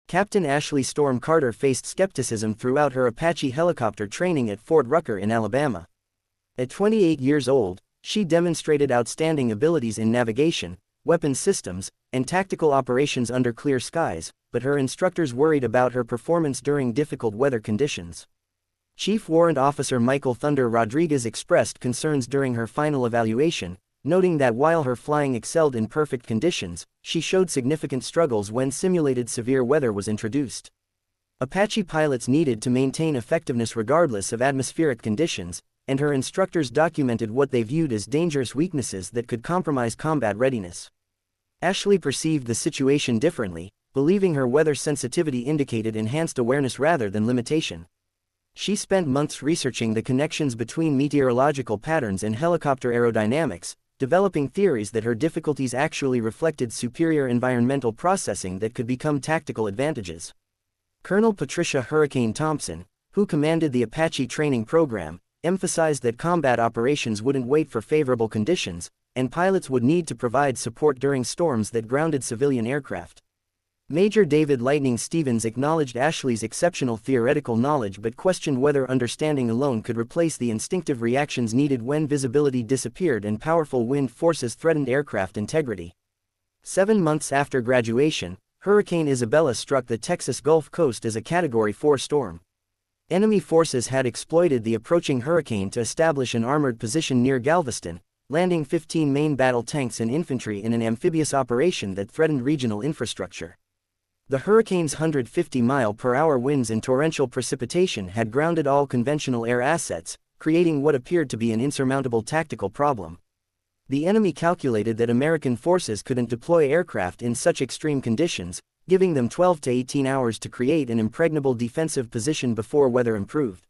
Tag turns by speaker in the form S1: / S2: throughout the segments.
S1: Captain Ashley Storm Carter faced skepticism throughout her Apache helicopter training at Fort Rucker in Alabama. At 28 years old, she demonstrated outstanding abilities in navigation, weapons systems, and tactical operations under clear skies, but her instructors worried about her performance during difficult weather conditions. Chief Warrant Officer Michael Thunder Rodriguez expressed concerns during her final evaluation, noting that while her flying excelled in perfect conditions, she showed significant struggles when simulated severe weather was introduced. Apache pilots needed to maintain effectiveness regardless of atmospheric conditions, and her instructors documented what they viewed as dangerous weaknesses that could compromise combat readiness. Ashley perceived the situation differently, believing her weather sensitivity indicated enhanced awareness rather than limitation. She spent months researching the connections between meteorological patterns and helicopter aerodynamics, developing theories that her difficulties actually reflected superior environmental processing that could become tactical advantages. Colonel Patricia "Hurricane" Thompson, who commanded the Apache training program, emphasized that combat operations wouldn't wait for favorable conditions, and pilots would need to provide support during storms that grounded civilian aircraft. Major David "Lightning" Stevens acknowledged Ashley's exceptional theoretical knowledge but questioned whether understanding alone could replace the instinctive reactions needed when visibility disappeared and powerful wind forces threatened aircraft integrity. 7 months after graduation, Hurricane Isabella struck the Texas Gulf Coast as a Category 4 storm. Enemy forces had exploited the approaching hurricane to establish an armored position near Galveston, landing 15 main battle tanks and infantry in an amphibious operation that threatened regional infrastructure. The hurricane's 150-mile-per-hour winds and torrential precipitation had grounded all conventional air assets, creating what appeared to be an insurmountable tactical problem. The enemy calculated that American forces couldn't deploy aircraft in such extreme conditions, giving them 12 to 18 hours to create an impregnable defensive position before weather improved.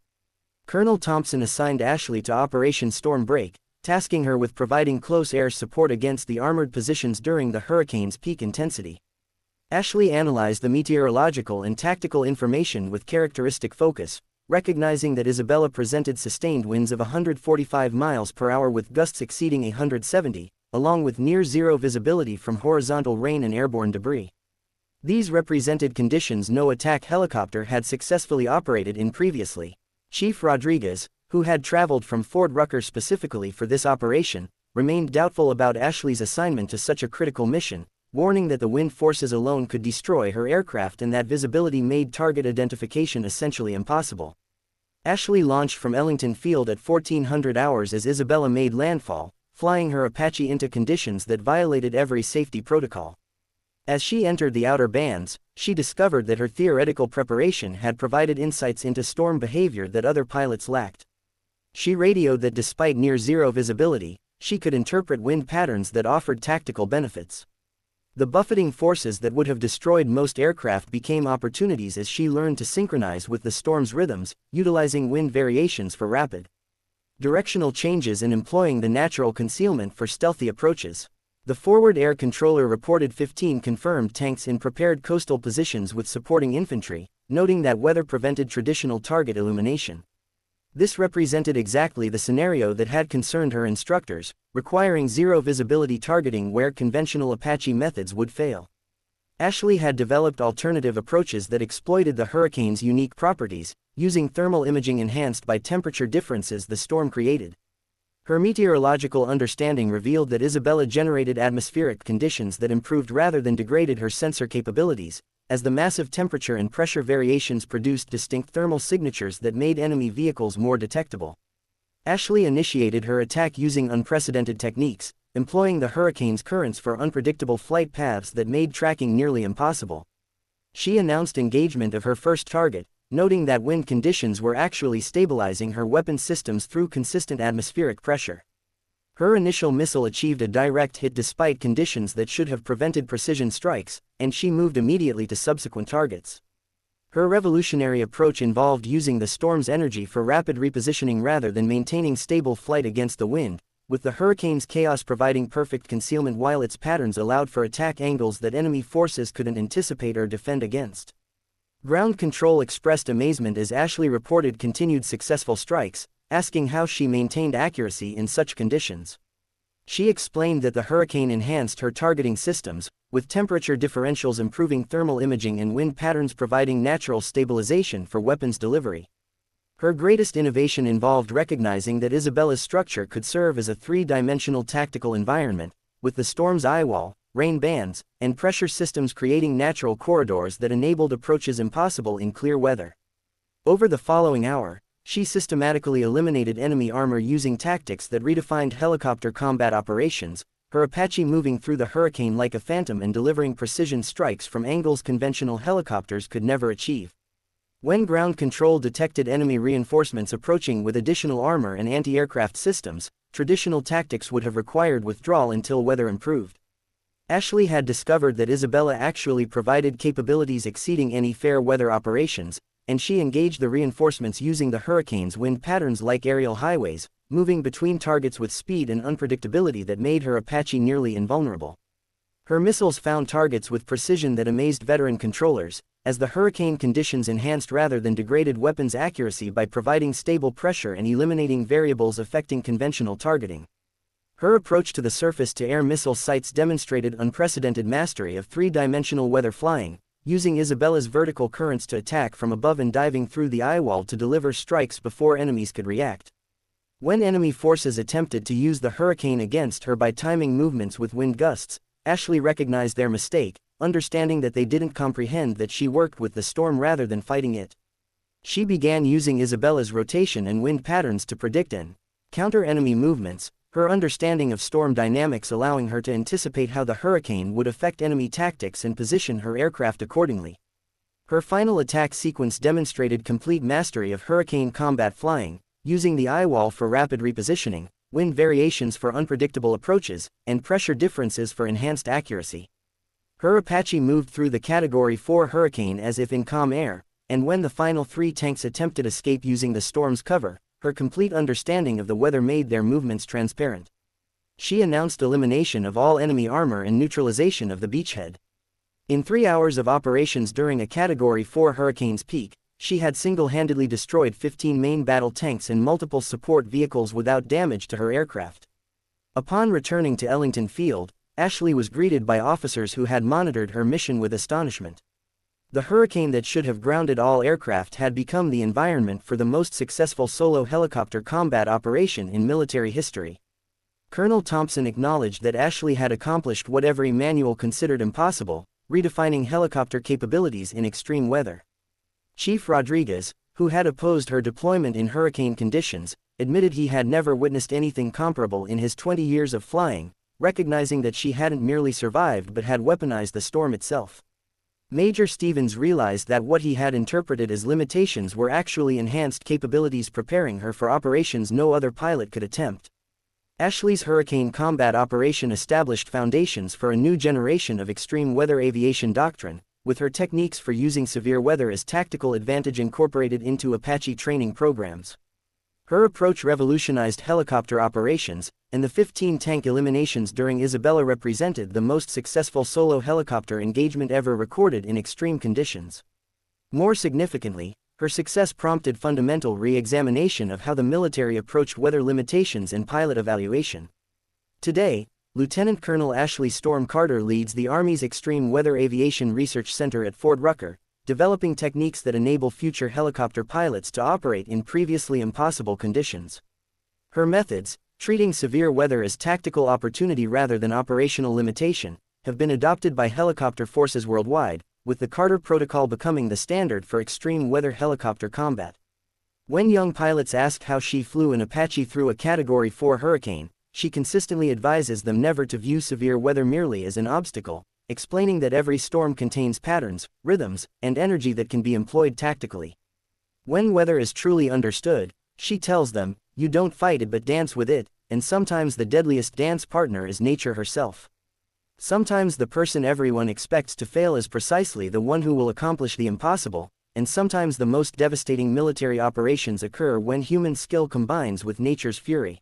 S1: Colonel Thompson assigned Ashley to Operation Storm Break, tasking her with providing close air support against the armored positions during the hurricane's peak intensity. Ashley analyzed the meteorological and tactical information with characteristic focus, recognizing that Isabella presented sustained winds of 145 miles per hour with gusts exceeding 170, along with near-zero visibility from horizontal rain and airborne debris. These represented conditions no attack helicopter had successfully operated in previously. Chief Rodriguez, who had traveled from Fort Rucker specifically for this operation, remained doubtful about Ashley's assignment to such a critical mission, warning that the wind forces alone could destroy her aircraft and that visibility made target identification essentially impossible. Ashley launched from Ellington Field at 1400 hours as Isabella made landfall, flying her Apache into conditions that violated every safety protocol. As she entered the outer bands, she discovered that her theoretical preparation had provided insights into storm behavior that other pilots lacked. She radioed that despite near-zero visibility, she could interpret wind patterns that offered tactical benefits. The buffeting forces that would have destroyed most aircraft became opportunities as she learned to synchronize with the storm's rhythms, utilizing wind variations for rapid directional changes and employing the natural concealment for stealthy approaches. The forward air controller reported 15 confirmed tanks in prepared coastal positions with supporting infantry, noting that weather prevented traditional target illumination. This represented exactly the scenario that had concerned her instructors, requiring zero visibility targeting where conventional Apache methods would fail. Ashley had developed alternative approaches that exploited the hurricane's unique properties, using thermal imaging enhanced by temperature differences the storm created. Her meteorological understanding revealed that Isabella generated atmospheric conditions that improved rather than degraded her sensor capabilities, as the massive temperature and pressure variations produced distinct thermal signatures that made enemy vehicles more detectable. Ashley initiated her attack using unprecedented techniques, employing the hurricane's currents for unpredictable flight paths that made tracking nearly impossible. She announced engagement of her first target, noting that wind conditions were actually stabilizing her weapon systems through consistent atmospheric pressure. Her initial missile achieved a direct hit despite conditions that should have prevented precision strikes, and she moved immediately to subsequent targets. Her revolutionary approach involved using the storm's energy for rapid repositioning rather than maintaining stable flight against the wind, with the hurricane's chaos providing perfect concealment while its patterns allowed for attack angles that enemy forces couldn't anticipate or defend against. Ground control expressed amazement as Ashley reported continued successful strikes, asking how she maintained accuracy in such conditions. She explained that the hurricane enhanced her targeting systems, with temperature differentials improving thermal imaging and wind patterns providing natural stabilization for weapons delivery. Her greatest innovation involved recognizing that Isabella's structure could serve as a three-dimensional tactical environment, with the storm's eyewall, rain bands, and pressure systems creating natural corridors that enabled approaches impossible in clear weather. Over the following hour, she systematically eliminated enemy armor using tactics that redefined helicopter combat operations, her Apache moving through the hurricane like a phantom and delivering precision strikes from angles conventional helicopters could never achieve. When ground control detected enemy reinforcements approaching with additional armor and anti-aircraft systems, traditional tactics would have required withdrawal until weather improved. Ashley had discovered that Isabella actually provided capabilities exceeding any fair weather operations, and she engaged the reinforcements using the hurricane's wind patterns like aerial highways, moving between targets with speed and unpredictability that made her Apache nearly invulnerable. Her missiles found targets with precision that amazed veteran controllers, as the hurricane conditions enhanced rather than degraded weapons accuracy by providing stable pressure and eliminating variables affecting conventional targeting. Her approach to the surface-to-air missile sites demonstrated unprecedented mastery of three-dimensional weather flying, using Isabella's vertical currents to attack from above and diving through the eyewall to deliver strikes before enemies could react. When enemy forces attempted to use the hurricane against her by timing movements with wind gusts, Ashley recognized their mistake, understanding that they didn't comprehend that she worked with the storm rather than fighting it. She began using Isabella's rotation and wind patterns to predict and counter enemy movements, her understanding of storm dynamics allowing her to anticipate how the hurricane would affect enemy tactics and position her aircraft accordingly. Her final attack sequence demonstrated complete mastery of hurricane combat flying, using the eyewall for rapid repositioning, wind variations for unpredictable approaches, and pressure differences for enhanced accuracy. Her Apache moved through the Category 4 hurricane as if in calm air, and when the final three tanks attempted escape using the storm's cover, her complete understanding of the weather made their movements transparent. She announced elimination of all enemy armor and neutralization of the beachhead. In 3 hours of operations during a Category 4 hurricane's peak, she had single-handedly destroyed 15 main battle tanks and multiple support vehicles without damage to her aircraft. Upon returning to Ellington Field, Ashley was greeted by officers who had monitored her mission with astonishment. The hurricane that should have grounded all aircraft had become the environment for the most successful solo helicopter combat operation in military history. Colonel Thompson acknowledged that Ashley had accomplished what every manual considered impossible, redefining helicopter capabilities in extreme weather. Chief Rodriguez, who had opposed her deployment in hurricane conditions, admitted he had never witnessed anything comparable in his 20 years of flying, recognizing that she hadn't merely survived but had weaponized the storm itself. Major Stevens realized that what he had interpreted as limitations were actually enhanced capabilities, preparing her for operations no other pilot could attempt. Ashley's hurricane combat operation established foundations for a new generation of extreme weather aviation doctrine, with her techniques for using severe weather as tactical advantage incorporated into Apache training programs. Her approach revolutionized helicopter operations, and the 15 tank eliminations during Isabella represented the most successful solo helicopter engagement ever recorded in extreme conditions. More significantly, her success prompted fundamental re-examination of how the military approached weather limitations and pilot evaluation. Today, Lieutenant Colonel Ashley Storm Carter leads the Army's Extreme Weather Aviation Research Center at Fort Rucker, developing techniques that enable future helicopter pilots to operate in previously impossible conditions. Her methods, treating severe weather as tactical opportunity rather than operational limitation, have been adopted by helicopter forces worldwide, with the Carter Protocol becoming the standard for extreme weather helicopter combat. When young pilots ask how she flew an Apache through a Category 4 hurricane, she consistently advises them never to view severe weather merely as an obstacle, explaining that every storm contains patterns, rhythms, and energy that can be employed tactically. When weather is truly understood, she tells them, you don't fight it but dance with it, and sometimes the deadliest dance partner is nature herself. Sometimes the person everyone expects to fail is precisely the one who will accomplish the impossible, and sometimes the most devastating military operations occur when human skill combines with nature's fury.